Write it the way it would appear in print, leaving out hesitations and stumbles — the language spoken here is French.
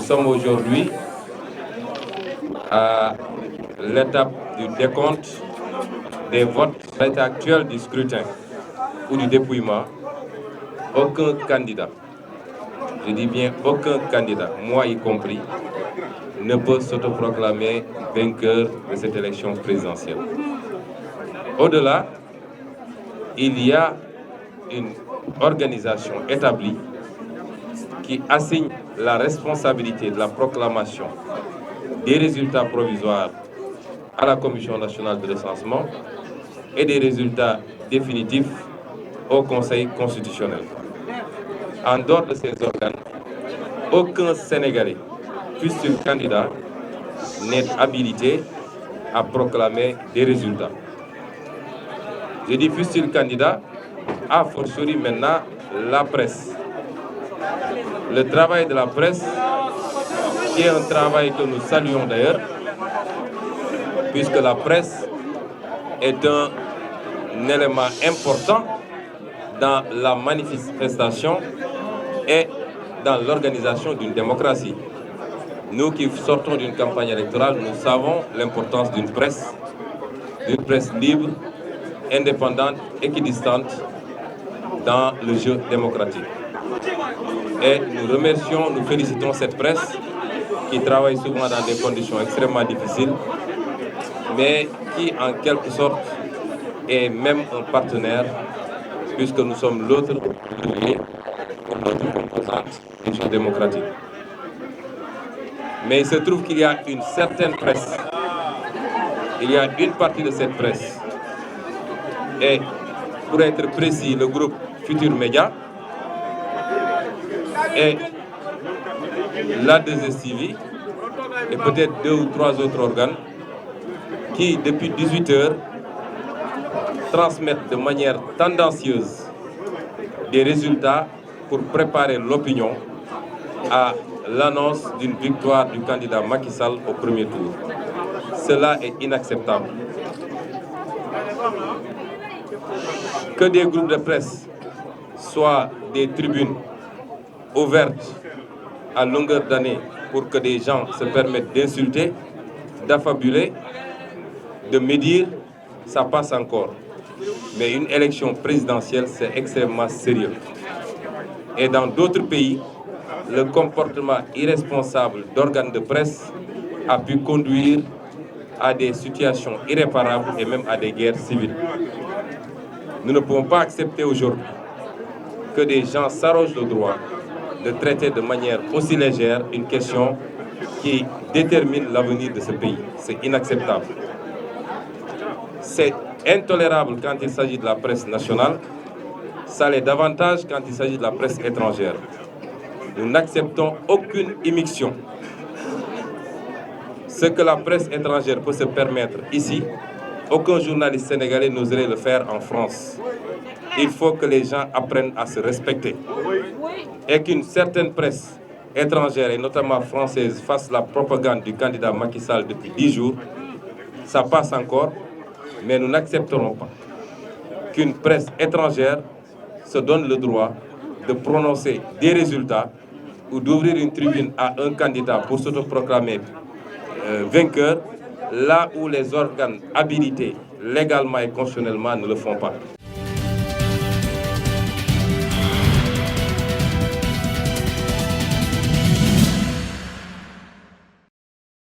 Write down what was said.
sommes aujourd'hui à l'étape du décompte des votes. À l'état actuel du scrutin ou du dépouillement, aucun candidat, je dis bien aucun candidat, moi y compris, ne peut s'autoproclamer vainqueur de cette élection présidentielle. Au-delà, il y a une organisation établie qui assigne la responsabilité de la proclamation des résultats provisoires à la Commission nationale de recensement et des résultats définitifs au Conseil constitutionnel. En dehors de ces organes, aucun Sénégalais, fût-il candidat, n'est habilité à proclamer des résultats. Je dis fût-il candidat, a fortiori maintenant la presse. Le travail de la presse, qui est un travail que nous saluons d'ailleurs, puisque la presse est un élément important dans la manifestation et dans l'organisation d'une démocratie. Nous qui sortons d'une campagne électorale, nous savons l'importance d'une presse libre, indépendante, équidistante dans le jeu démocratique. Et nous félicitons cette presse qui travaille souvent dans des conditions extrêmement difficiles, mais qui en quelque sorte est même un partenaire, puisque nous sommes l'autre composante du jeu démocratique. Mais il se trouve qu'il y a une certaine presse, il y a une partie de cette presse, et pour être précis, le groupe Futur Média et la 2STV et peut-être 2 ou 3 autres organes qui, depuis 18 heures, transmettent de manière tendancieuse des résultats pour préparer l'opinion à l'annonce d'une victoire du candidat Macky Sall au premier tour. Cela est inacceptable. Que des groupes de presse soient des tribunes ouvertes à longueur d'année pour que des gens se permettent d'insulter, d'affabuler, de médire, ça passe encore. Mais une élection présidentielle, c'est extrêmement sérieux. Et dans d'autres pays, le comportement irresponsable d'organes de presse a pu conduire à des situations irréparables et même à des guerres civiles. Nous ne pouvons pas accepter aujourd'hui que des gens s'arrogent le droit de traiter de manière aussi légère une question qui détermine l'avenir de ce pays. C'est inacceptable. C'est intolérable quand il s'agit de la presse nationale, ça l'est davantage quand il s'agit de la presse étrangère. Nous n'acceptons aucune immixtion. Ce que la presse étrangère peut se permettre ici, aucun journaliste sénégalais n'oserait le faire en France. Il faut que les gens apprennent à se respecter. Et qu'une certaine presse étrangère, et notamment française, fasse la propagande du candidat Macky Sall depuis 10 jours, ça passe encore, mais nous n'accepterons pas qu'une presse étrangère se donne le droit de prononcer des résultats ou d'ouvrir une tribune à un candidat pour s'autoproclamer vainqueur, là où les organes habilités légalement et constitutionnellement ne le font pas.